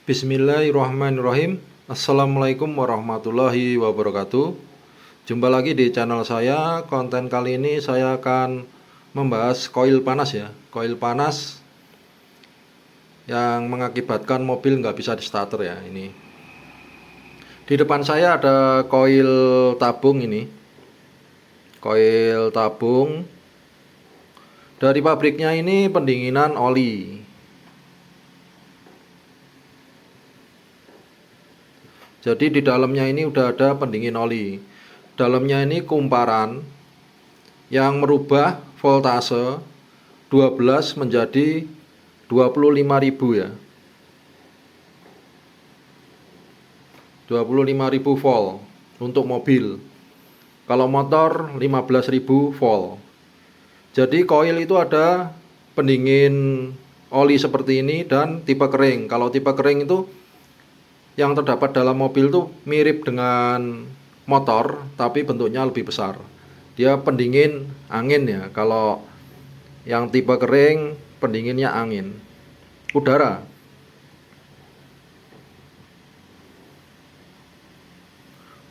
Bismillahirrahmanirrahim. Assalamualaikum warahmatullahi wabarakatuh. Jumpa lagi di channel saya. Konten kali ini saya akan membahas koil panas ya. Koil panas yang mengakibatkan mobil nggak bisa di starter ya. Ini di depan saya ada koil tabung ini. Koil tabung dari pabriknya ini pendinginan oli. Jadi di dalamnya ini udah ada pendingin oli. Dalamnya ini kumparan yang merubah voltase 12 menjadi 25.000 ya. 25.000 volt untuk mobil. Kalau motor 15.000 volt. Jadi koil itu ada pendingin oli seperti ini dan tipe kering. Kalau tipe kering itu yang terdapat dalam mobil tuh mirip dengan motor tapi bentuknya lebih besar. Dia pendingin angin ya. Kalau yang tipe kering pendinginnya angin, udara.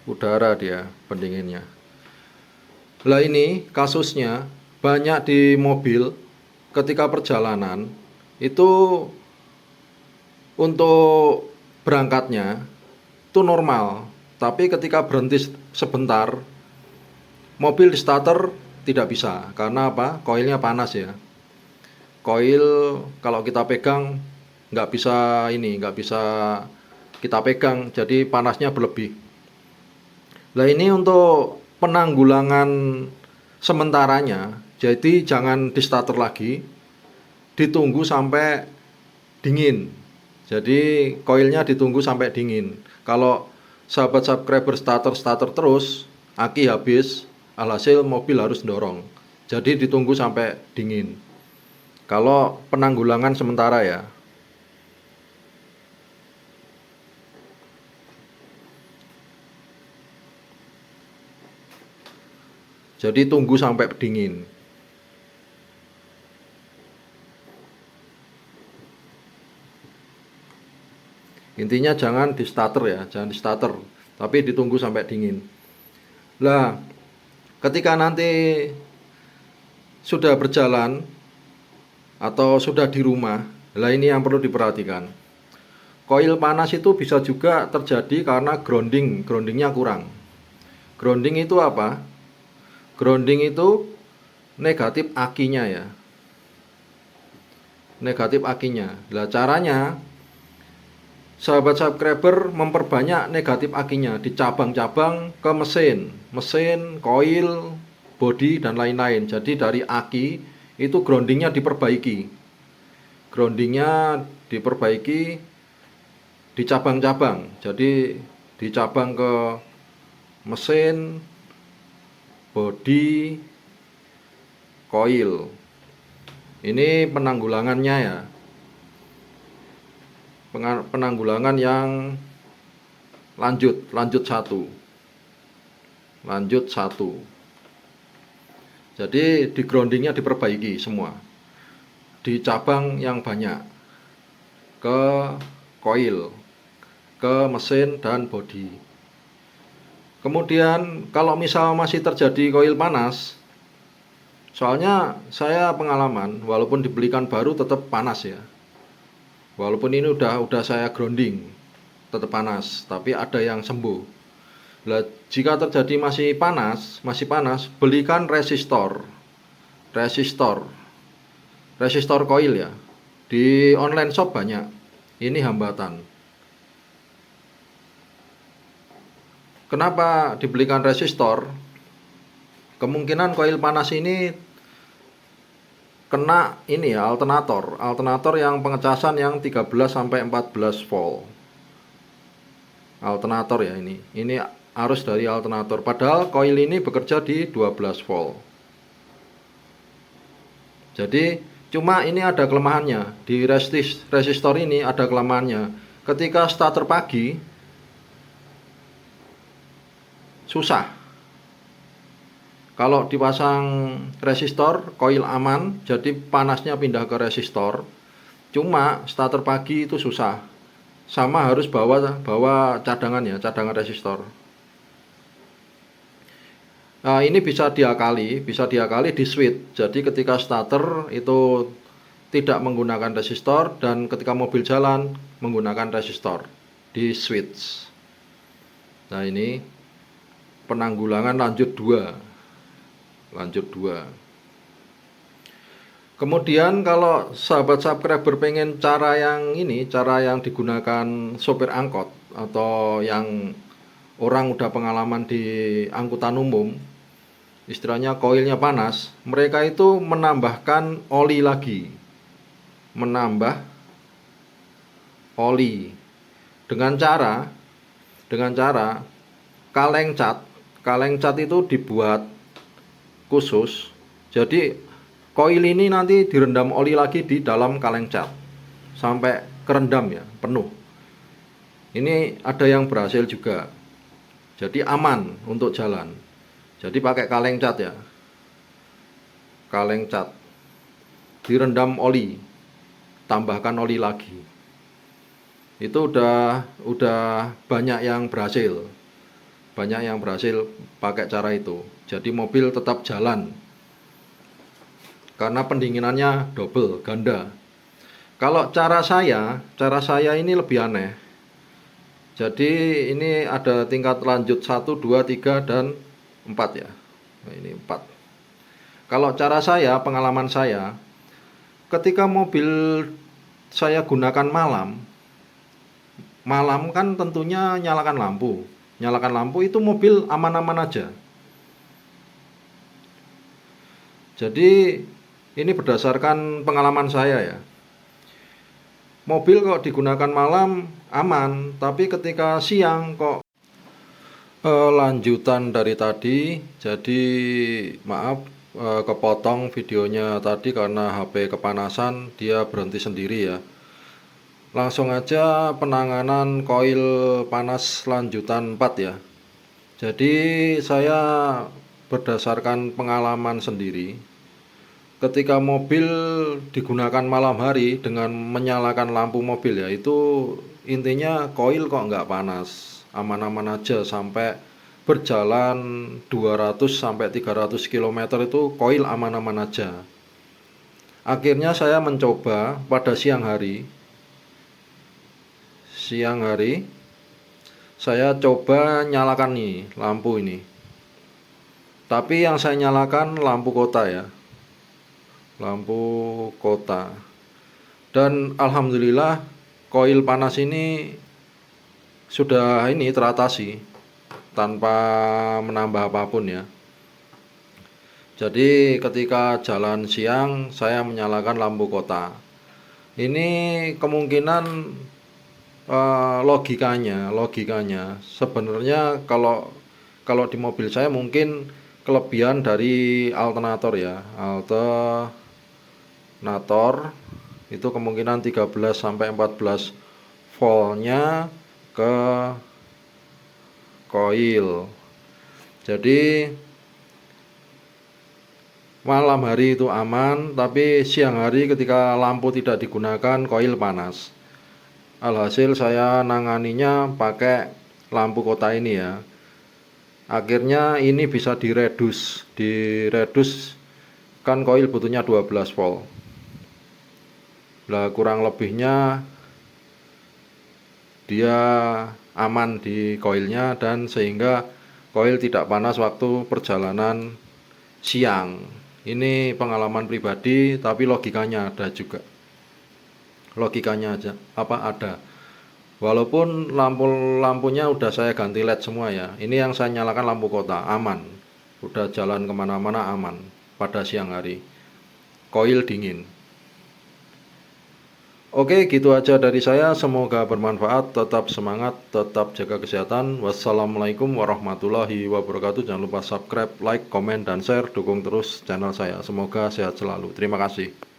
Udara dia pendinginnya. Lah ini kasusnya banyak di mobil ketika perjalanan itu untuk berangkatnya itu normal, tapi ketika berhenti sebentar mobil di starter tidak bisa. Karena apa? Koilnya panas ya. Koil kalau kita pegang nggak bisa kita pegang, jadi panasnya berlebih. Nah ini untuk penanggulangan sementaranya, jadi jangan di starter lagi, ditunggu sampai dingin. Jadi koilnya ditunggu sampai dingin. Kalau sahabat subscriber starter terus, aki habis, alhasil mobil harus dorong. Jadi ditunggu sampai dingin. Kalau penanggulangan sementara ya. Jadi tunggu sampai dingin. Intinya jangan di starter ya, jangan di starter, tapi ditunggu sampai dingin. Lah, ketika nanti sudah berjalan atau sudah di rumah, lah ini yang perlu diperhatikan. Koil panas itu bisa juga terjadi karena groundingnya kurang. Grounding itu apa? Grounding itu negatif akinya ya. Negatif akinya. Lah caranya sahabat subscriber memperbanyak negatif akinya di cabang-cabang ke mesin, koil, bodi dan lain-lain. Jadi dari aki itu groundingnya diperbaiki. Groundingnya diperbaiki di cabang-cabang. Jadi di cabang ke mesin, bodi, koil. Ini penanggulangannya ya. Penanggulangan yang lanjut satu. Jadi di groundingnya diperbaiki semua. Di cabang yang banyak. Ke koil, ke mesin dan bodi. Kemudian kalau misal masih terjadi koil panas, soalnya saya pengalaman walaupun dibelikan baru tetap panas ya. Walaupun ini udah saya grounding, tetap panas, tapi ada yang sembuh. Nah, jika terjadi masih panas, belikan resistor koil ya. Di online shop banyak. Ini hambatan. Kenapa dibelikan resistor? Kemungkinan koil panas ini kena ini ya, alternator yang pengecasan yang 13 sampai 14 volt. Alternator ya ini. Ini arus dari alternator. Padahal koil ini bekerja di 12 volt. Jadi cuma ini ada kelemahannya. Di resistor ini ada kelemahannya. Ketika starter pagi susah. Kalau dipasang resistor, koil aman, jadi panasnya pindah ke resistor. Cuma starter pagi itu susah. sama harus bawa cadangan ya, cadangan resistor. Nah, ini bisa diakali di switch. Jadi ketika starter itu tidak menggunakan resistor dan ketika mobil jalan menggunakan resistor di switch. Nah, ini penanggulangan lanjut 2. Kemudian kalau sahabat subscriber pengen cara yang digunakan sopir angkot atau yang orang udah pengalaman di angkutan umum, istilahnya koilnya panas, mereka itu menambahkan oli lagi, menambah oli dengan cara kaleng cat itu dibuat khusus. Jadi koil ini nanti direndam oli lagi di dalam kaleng cat sampai kerendam ya, penuh. Ini ada yang berhasil juga, jadi aman untuk jalan. Jadi pakai kaleng cat ya, kaleng cat direndam oli, tambahkan oli lagi. Itu udah banyak yang berhasil pakai cara itu. Jadi mobil tetap jalan karena pendinginannya double, ganda. Kalau cara saya ini lebih aneh. Jadi ini ada tingkat lanjut 1, 2, 3, dan 4 ya. Nah, ini 4. Kalau cara saya, pengalaman saya, ketika mobil saya gunakan malam kan tentunya nyalakan lampu itu mobil aman-aman aja. Jadi ini berdasarkan pengalaman saya ya. Mobil kok digunakan malam aman, tapi ketika siang kok lanjutan dari tadi. Jadi maaf kepotong videonya tadi karena HP kepanasan, dia berhenti sendiri ya. Langsung aja penanganan koil panas lanjutan 4 ya. Jadi saya berdasarkan pengalaman sendiri, ketika mobil digunakan malam hari dengan menyalakan lampu mobil ya, itu intinya koil kok nggak panas, aman-aman aja. Sampai berjalan 200 sampai 300 km itu koil aman-aman aja. Akhirnya saya mencoba pada siang hari saya coba nyalakan nih lampu ini, tapi yang saya nyalakan lampu kota ya, lampu kota. Dan alhamdulillah koil panas ini sudah teratasi tanpa menambah apapun ya. Jadi ketika jalan siang saya menyalakan lampu kota. Ini kemungkinan logikanya sebenarnya kalau di mobil saya mungkin kelebihan dari alternator ya. Alternator itu kemungkinan 13 sampai 14 voltnya ke koil. Jadi malam hari itu aman, tapi siang hari ketika lampu tidak digunakan koil panas. Alhasil saya nanganinya pakai lampu kota ini ya. Akhirnya ini bisa diredus kan koil butuhnya 12 volt. Lah kurang lebihnya dia aman di koilnya, dan sehingga koil tidak panas waktu perjalanan siang. Ini pengalaman pribadi, tapi logikanya ada juga. Logikanya aja ada. Walaupun lampunya udah saya ganti LED semua ya. Ini yang saya nyalakan lampu kota, aman. Udah jalan kemana-mana aman pada siang hari. Koil dingin. Oke, gitu aja dari saya. Semoga bermanfaat. Tetap semangat, tetap jaga kesehatan. Wassalamualaikum warahmatullahi wabarakatuh. Jangan lupa subscribe, like, komen, dan share. Dukung terus channel saya. Semoga sehat selalu. Terima kasih.